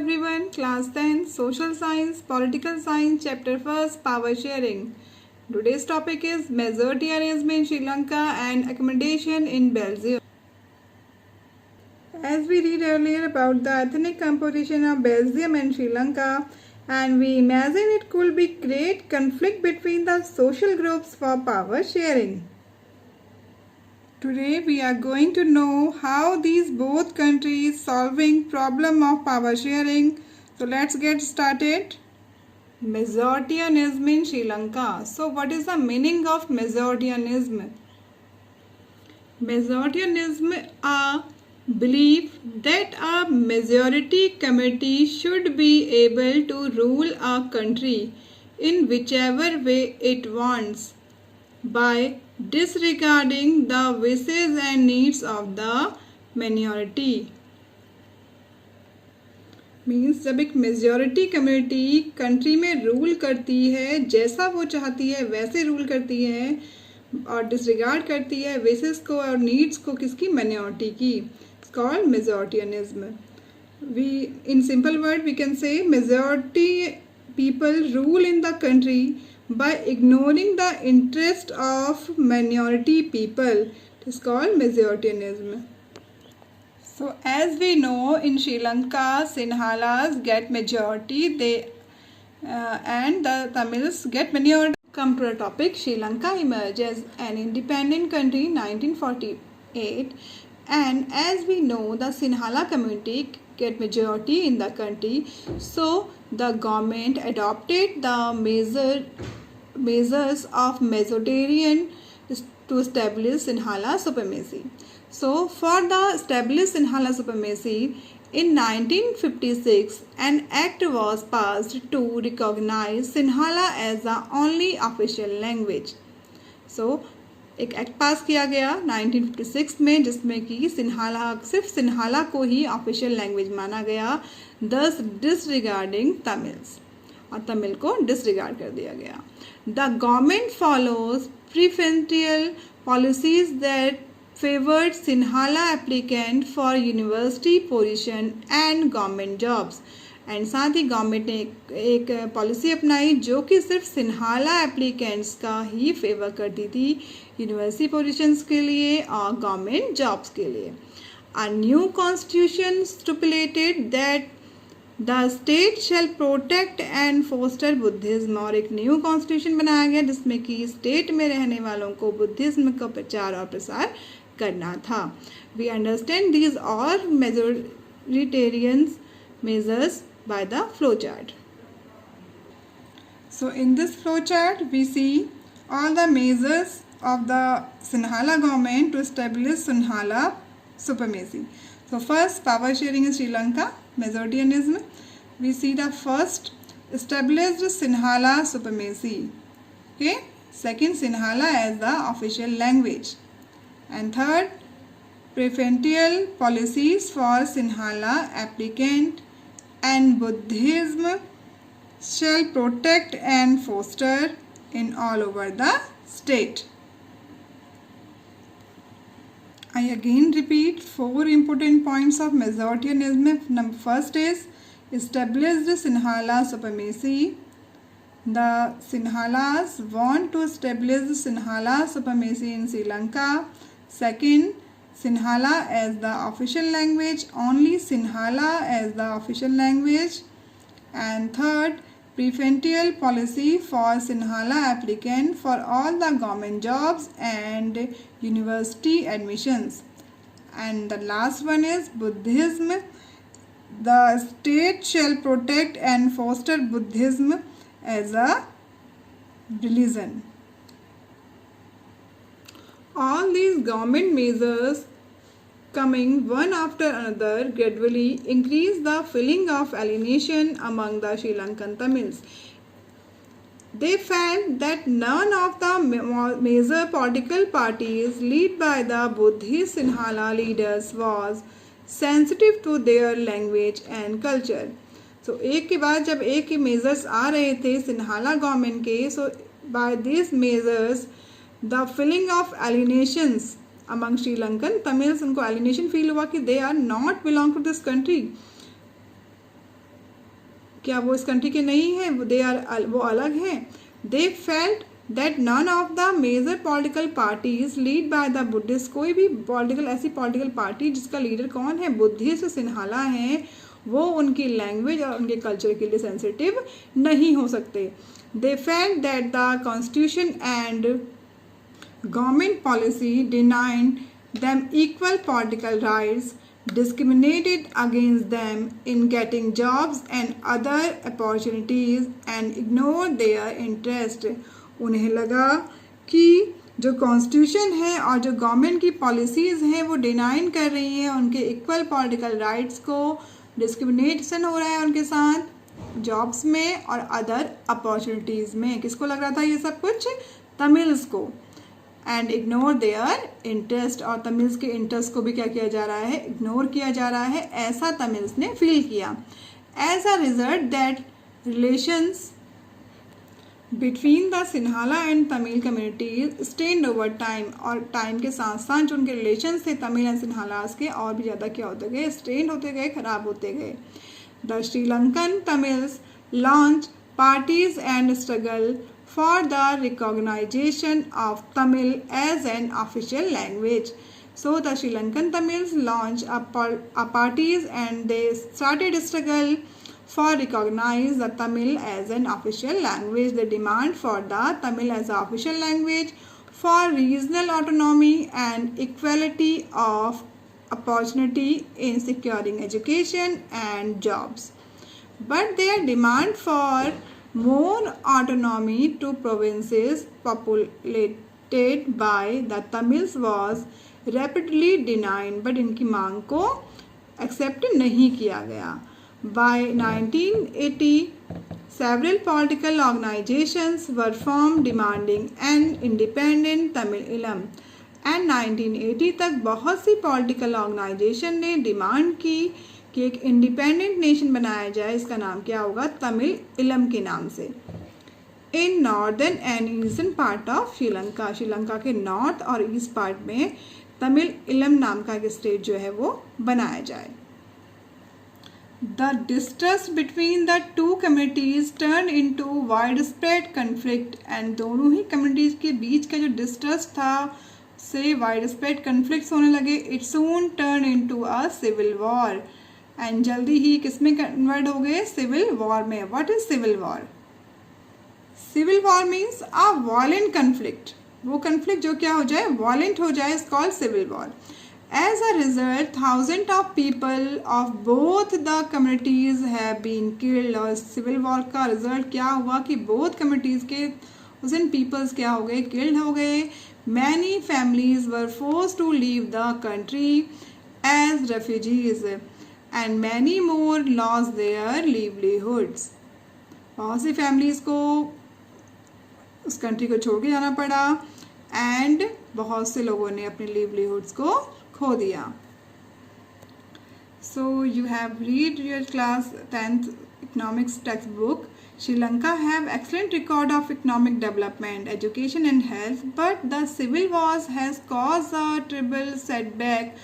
everyone, class 10, social science, political science, chapter 1st, power sharing. Today's topic is majority arrangement in Sri Lanka and accommodation in Belgium. As we read earlier about the ethnic composition of Belgium and Sri Lanka, and we imagine it could be great conflict between the social groups for power sharing. Today we are going to know how these both countries solving problem of power sharing. So let's get started. Majorityism in Sri Lanka. So what is the meaning of majorityism? Majorityism a belief that a majority committee should be able to rule a country in whichever way it wants by disregarding the wishes and needs of the minority. Means जब एक majority community country में rule करती है, जैसा वो चाहती है वैसे रूल करती है और डिसरिगार्ड करती है विशेस को और नीड्स को किसकी, माइनॉरिटी की. It's called majoritarianism. We in simple word we can say majority people rule in the country by ignoring the interest of minority people. It is called majoritarianism. So as we know, in Sri Lanka, Sinhalas get majority, and the Tamils get minority. Come to the topic. Sri Lanka emerges an independent country in 1948, and as we know, the Sinhala community get majority in the country. So the government adopted the measures of majoritarian to establish Sinhala supremacy. So for the established Sinhala supremacy, in 1956 an act was passed to recognize Sinhala as the only official language. So एक act पास किया गया 1956 में जिसमें कि सिर्फ सिन्हाला को ही official language माना गया, दस डिसरिगार्डिंग तमिल्स, और तमिल को डिसरिगार्ड कर दिया गया. The government follows preferential policies that favoured Sinhala applicant for university position and government jobs. And साथ ही गवर्नमेंट ने एक पॉलिसी अपनाई जो कि सिर्फ सिन्हाला एप्लीकेंट्स का ही फेवर करती थी यूनिवर्सिटी पोजीशंस के लिए और गवर्नमेंट जॉब्स के लिए. A new constitution stipulated that the state shall protect and foster Buddhism. और एक न्यू कॉन्स्टिट्यूशन बनाया गया जिसमें कि स्टेट में रहने वालों को बुद्धिज्म का प्रचार और प्रसार करना था. We understand these all majoritarian measures by the flowchart. So in this flowchart we see all the measures of the Sinhala government to establish Sinhala supremacy. So first, power sharing in Sri Lanka, majoritarianism. We see the first, established Sinhala supremacy. Okay. Second, Sinhala as the official language. And third, preferential policies for Sinhala applicant and Buddhism shall protect and foster in all over the state. I again repeat 4 important points of majoritarianism. First is established Sinhala supremacy. The Sinhalas want to establish Sinhala supremacy in Sri Lanka. Second, Sinhala as the official language, only Sinhala as the official language. And third, preferential policy for Sinhala applicant for all the government jobs and university admissions. And the last one is Buddhism. The state shall protect and foster Buddhism as a religion. All these government measures coming one after another gradually increase the feeling of alienation among the Sri Lankan Tamils. They felt that none of the major political parties led by the Buddhist Sinhala leaders was sensitive to their language and culture. So एक के बाद जब एक ही measures आ रहे थे Sinhala government के, so by these measures the feeling of alienations among Sri Lankan Tamils, उनको alienation feel हुआ कि they are not belong to this country. क्या वो इस कंट्री के नहीं है, वो अलग हैं? They felt that none of the major political parties lead by the Buddhist, कोई भी ऐसी पॉलिटिकल पार्टी जिसका लीडर कौन है, बुद्धिस्ट सिन्हाला हैं, वो उनकी लैंग्वेज और उनके कल्चर के लिए सेंसिटिव नहीं हो सकते। दे felt that the constitution and government policy denied them equal political rights, discriminated against them in getting jobs and other opportunities and ignored their interest। उन्हें लगा कि जो कॉन्स्टिट्यूशन है और जो गवर्नमेंट की पॉलिसीज़ हैं वो डिनाइन कर रही हैं उनके इक्वल पॉलिटिकल राइट्स को, डिस्क्रिमिनेशन हो रहा है उनके साथ जॉब्स में और अदर अपॉर्चुनिटीज़ में। किसको लग रहा था ये सब कुछ? तमिल्स को। एंड इग्नोर देयर इंटरेस्ट, और तमिल्स के इंटरेस्ट को भी क्या किया जा रहा है? इग्नोर किया जा रहा है, ऐसा तमिल्स ने फील किया। As a result that relations between the Sinhala and Tamil communities strained over time, और टाइम के साथ साथ जो उनके रिलेशंस थे तमिल एंड सिन्हालास के और भी ज़्यादा क्या होते गए? स्टेंड होते गए, खराब होते गए। The Sri Lankan Tamils launch parties and struggle for the recognition of Tamil as an official language. So the Sri Lankan Tamils launched a parties and they started a struggle for recognize the Tamil as an official language. They demand for the Tamil as an official language, for regional autonomy and equality of opportunity in securing education and jobs. But their demand for more autonomy to provinces populated by the Tamils was rapidly denied, but इनकी मांग को accept नहीं किया गया। By 1980, several political organizations were formed demanding an independent Tamilam, and 1980 तक बहुत सी political organisation ने demand की कि एक इंडिपेंडेंट नेशन बनाया जाए, इसका नाम क्या होगा? तमिल इलम के नाम से। In northern and eastern part of Sri Lanka, Sri Lanka के नॉर्थ और ईस्ट पार्ट में तमिल इलम नाम का एक स्टेट जो है वो बनाया जाए। The distrust between the two communities turn into wide spread conflict, and दोनों ही कम्युनिटीज के बीच का जो डिस्ट्रस्ट था से वाइड स्प्रेड कन्फ्लिक्ट्स होने लगे। It soon turn into a civil war, and जल्दी ही किसमें कन्वर्ट हो गए? सिविल वॉर में। What is civil war? Civil war means a violent conflict, वो कन्फ्लिक्ट जो क्या हो जाए? वायलेंट हो जाए, is called civil war. As a result thousand of people of both the communities have been killed, और civil war का result क्या हुआ कि बोथ कम्युनिटीज के थाउजेंड पीपल्स क्या हो गए? किल्ड हो गए। Many families were forced to leave the country as refugees and many more lost their livelihoods। बहुत सी फैमिलीज़ को उस कंट्री को छोड़ के जाना पड़ा एंड बहुत से लोगों ने अपने लिवलीहुड्स को खो दिया। So you have read your class 10th economics text book. Sri Lanka have excellent record of economic development, education and health, but the civil wars has caused a terrible setback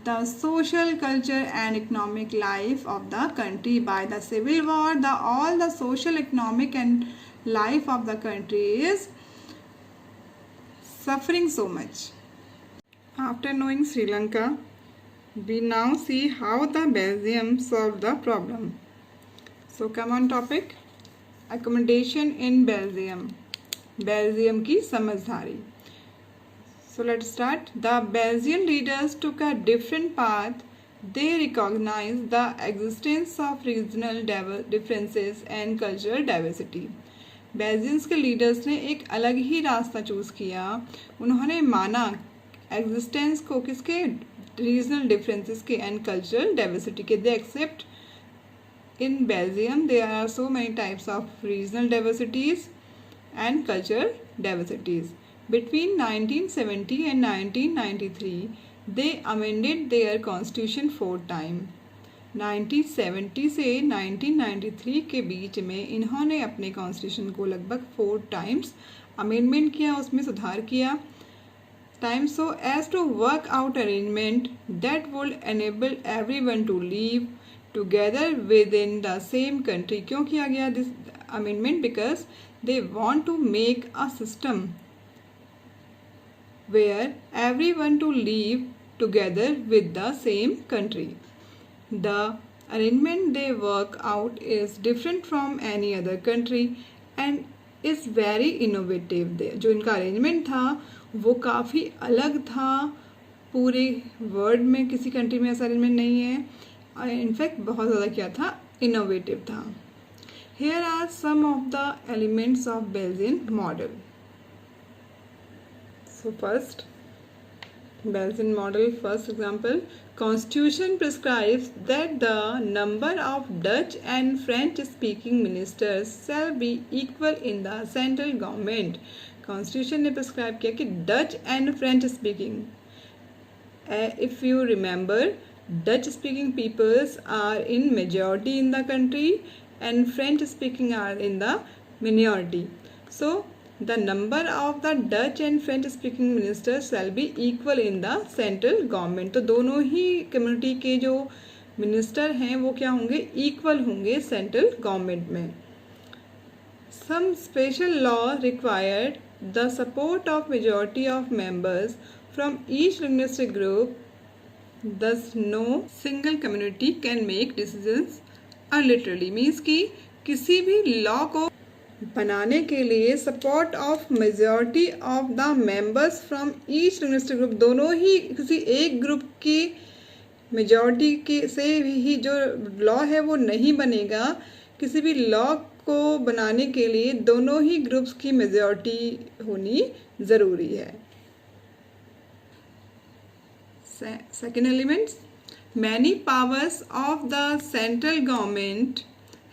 the social, culture and economic life of the country. By the civil war, all the social, economic and life of the country is suffering so much. After knowing Sri Lanka, we now see how the Belgium solved the problem. So come on topic, accommodation in Belgium, Belgium की समझदारी। So let's start. The Belgian leaders took a different path. They recognized the existence of regional differences and cultural diversity. Belgians के leaders ने एक अलग ही रास्ता choose किया। उन्होंने माना एग्जिस्टेंस को, किसके? रीजनल डिफरेंसेस के एंड कल्चरल डाइवर्सिटी के। They accept in Belgium there are so many types of regional diversities and cultural diversities. Between 1970 and 1993, they amended their constitution 4 times. 1970 से 1993 के बीच में इन्होंने अपने कॉन्स्टिट्यूशन को लगभग 4 टाइम्स अमेंडमेंट किया, उसमें सुधार किया। Time so as to work out arrangement that would enable everyone to live together within the same country. क्यों किया गया this amendment? Because they want to make a system where everyone to live together with the same country. The arrangement they work out is different from any other country and is very innovative. जो इनका arrangement था वो काफ़ी अलग था, पूरे world में किसी कंट्री में ऐसा अरेंजमेंट नहीं है, और इनफैक्ट बहुत ज़्यादा क्या था, इनोवेटिव था. Here are some of the elements of Bayesian model. So first, Bayesian model, first example, Constitution prescribes that the number of Dutch and French speaking ministers shall be equal in the central government. Constitution ने prescribe किया कि Dutch and French speaking. If you remember, Dutch speaking peoples are in majority in the country and French speaking are in the minority. So the number of the Dutch and French speaking ministers shall be equal in the central government. तो दोनों ही community के जो minister हैं वो क्या होंगे, equal होंगे central government में. Some special law required the support of majority of members from each linguistic group. Thus no single community can make decisions arbitrarily. Means कि किसी भी लॉ को बनाने के लिए support of majority of the members from each linguistic group, दोनों ही किसी एक ग्रुप की मेजॉरिटी के से ही जो लॉ है वो नहीं बनेगा. किसी भी लॉ को बनाने के लिए दोनों ही ग्रुप्स की मेजॉरिटी होनी ज़रूरी है. Second elements, many powers of the central government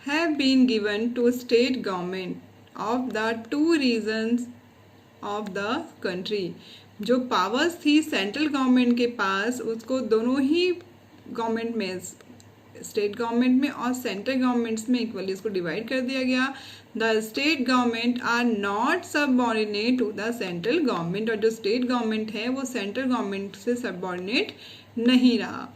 have been given to state government of the two regions of the country. जो पावर्स थी सेंट्रल गवर्नमेंट के पास उसको दोनों ही गवर्नमेंट में, स्टेट गवर्नमेंट में और सेंट्रल गवर्नमेंट्स में इक्वली इसको डिवाइड कर दिया गया. The state government are not subordinate to the central government, और जो स्टेट गवर्नमेंट है वो सेंट्रल गवर्नमेंट से सबऑर्डिनेट नहीं रहा.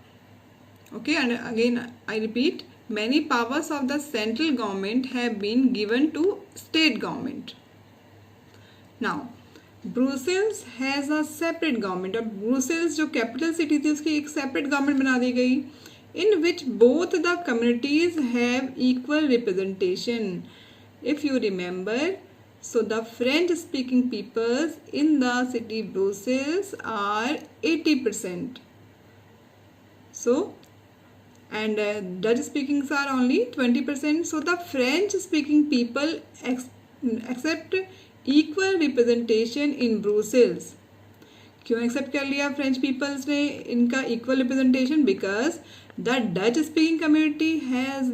Okay, and again I repeat, many powers of the central government have been given to state government. Now Brussels has a separate government, और Brussels जो capital city थी उसकी एक सेपरेट गवर्नमेंट बना दी गई, in which both the communities have equal representation. If you remember, so the French speaking peoples in the city Brussels are 80%. So and Dutch speakings are only 20%. So the French speaking people accept equal representation in Brussels. क्यों accept कर लिया French peoples ने इनका equal representation? Because the Dutch speaking community has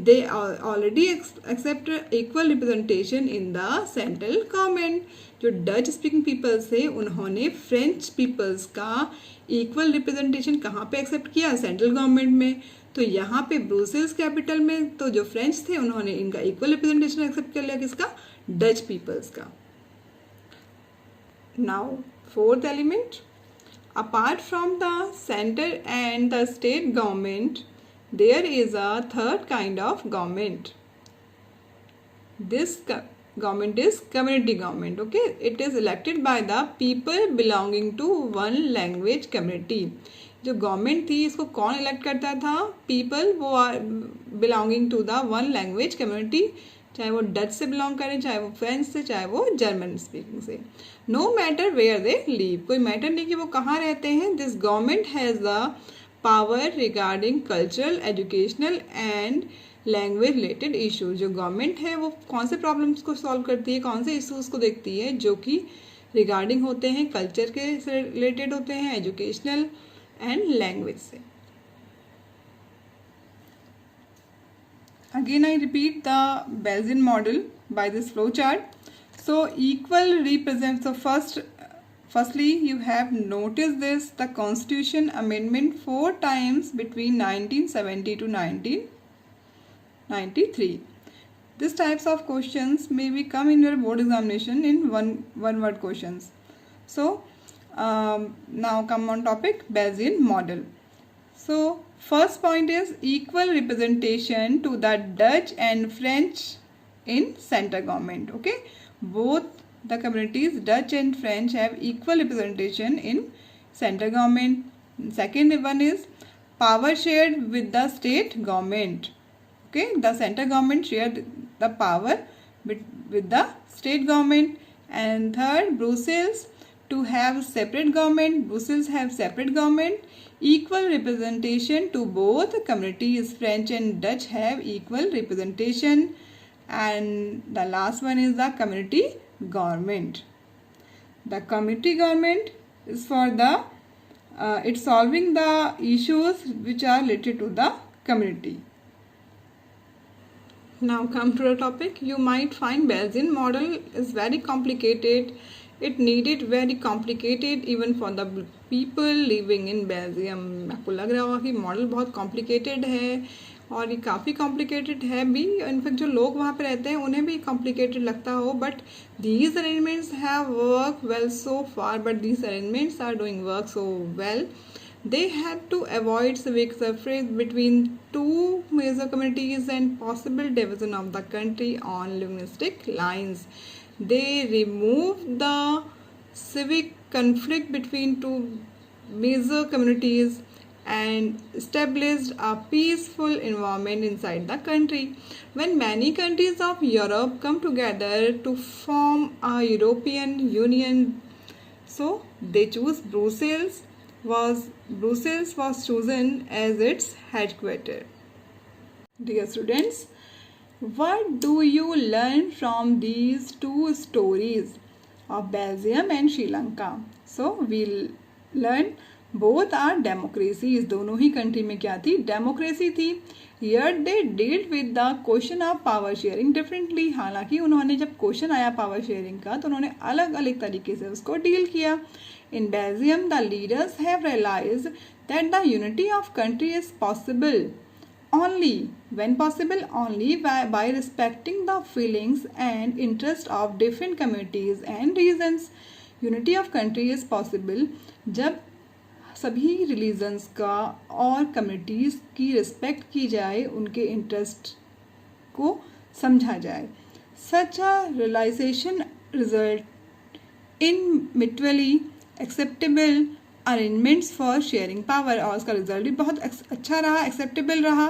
they already accept equal representation in the central government. जो Dutch speaking peoples थे उन्होंने French peoples का equal representation कहाँ पे एक्सेप्ट किया? सेंट्रल गवर्नमेंट में. तो यहाँ पे ब्रुसेल्स कैपिटल में तो जो फ्रेंच थे उन्होंने इनका इक्वल रिप्रेजेंटेशन एक्सेप्ट कर लिया, किसका? डच पीपल्स का. Now fourth element, apart from the centre and the state government there is a third kind of government. This government is community government. Okay, it is elected by the people belonging to one language community. जो government थी इसको कौन elect करता था? People वो are belonging to the one language community, चाहे वो Dutch से बिलोंग करें, चाहे वो फ्रेंच से, चाहे वो जर्मन स्पीकिंग से. No matter where they live, कोई मैटर नहीं कि वो कहाँ रहते हैं. This government has the power regarding cultural, educational and language related issues. जो गवर्नमेंट है वो कौन से प्रॉब्लम्स को सॉल्व करती है, कौन से इश्यूज को देखती है जो कि रिगार्डिंग होते हैं कल्चर के से रिलेटेड होते हैं, एजुकेशनल एंड लैंग्वेज से. Again I repeat the Bayesian model by this flow chart. So equal represents the Firstly, you have noticed this, the Constitution amendment 4 times between 1970 to 1993. These types of questions may be come in your board examination in one word questions. So now come on topic Bayesian model. So First point is equal representation to the Dutch and French in center government. Okay, both the communities, Dutch and French, have equal representation in center government. Second one is power shared with the state government. Okay, the center government shared the power with the state government. And third, Brussels to have separate government. Brussels have separate government. Equal representation to both communities, French and Dutch have equal representation. And the last one is the community government. The community government is for the it's solving the issues which are related to the community. Now come to the topic. You might find Bayesian model is very complicated. It needed very complicated even for the people living in Belgium. आपको लग रहा होगा कि model बहुत complicated है और ये काफ़ी कॉम्प्लिकेटेड है भी. इनफैक्ट जो लोग वहाँ पे रहते हैं उन्हें भी कॉम्प्लिकेटेड लगता हो. But these arrangements have work well so far. But these arrangements are doing work so well. They had to avoid civic suffrage between two major communities and possible division of the country on linguistic lines. They removed the civic conflict between two major communities and established a peaceful environment inside the country. When many countries of Europe come together to form a European Union, so they choose Brussels was chosen as its headquarters. Dear students, what do you learn from these two stories of Belgium and Sri Lanka? So we'll learn both are democracies. दोनों ही country में क्या थी? Democracy थी. Yet they dealt with the question of power sharing differently. हालांकि उन्होंने जब question आया power sharing का तो उन्होंने अलग अलग तरीके से उसको डील किया. In Belgium, the leaders have realized that the unity of country is possible only by respecting the feelings and interests of different communities and regions. Unity of country is possible जब सभी religions का और communities की respect की जाए, उनके interest को समझा जाए. Such a realization result in mutually acceptable arrangements for sharing power. और उसका रिजल्ट भी बहुत अच्छा रहा, एक्सेप्टेबल रहा.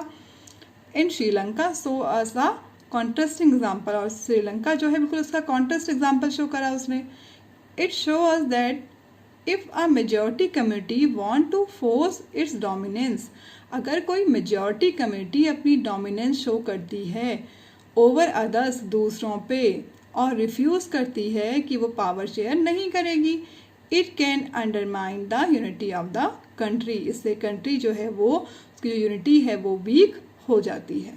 In Sri Lanka so as a contrasting example. और श्रीलंका जो है बिल्कुल उसका कॉन्ट्रास्ट एग्जाम्पल शो करा उसने. It shows that if a majority community want to force its dominance, अगर कोई मेजॉरिटी कम्युनिटी अपनी डोमिनेंस शो करती है ओवर अदर्स, दूसरों पे, और रिफ्यूज़ करती है कि वो पावर शेयर नहीं करेगी, it can undermine the unity of the country. इससे कंट्री जो है वो उसकी जो यूनिटी है वो वीक हो जाती है.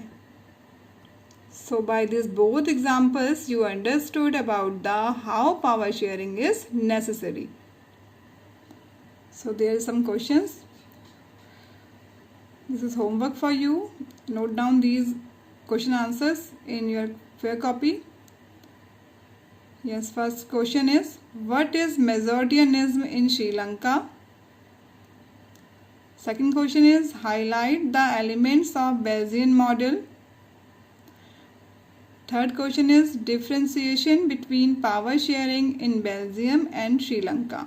So by this both examples you understood about the how power sharing is necessary. So there are some questions. This is homework for you. Note down these question answers in your fair copy. Yes, first question is, what is Mesodianism in Sri Lanka? Second question is, highlight the elements of Bayesian model. Third question is, differentiation between power sharing in Belgium and Sri Lanka.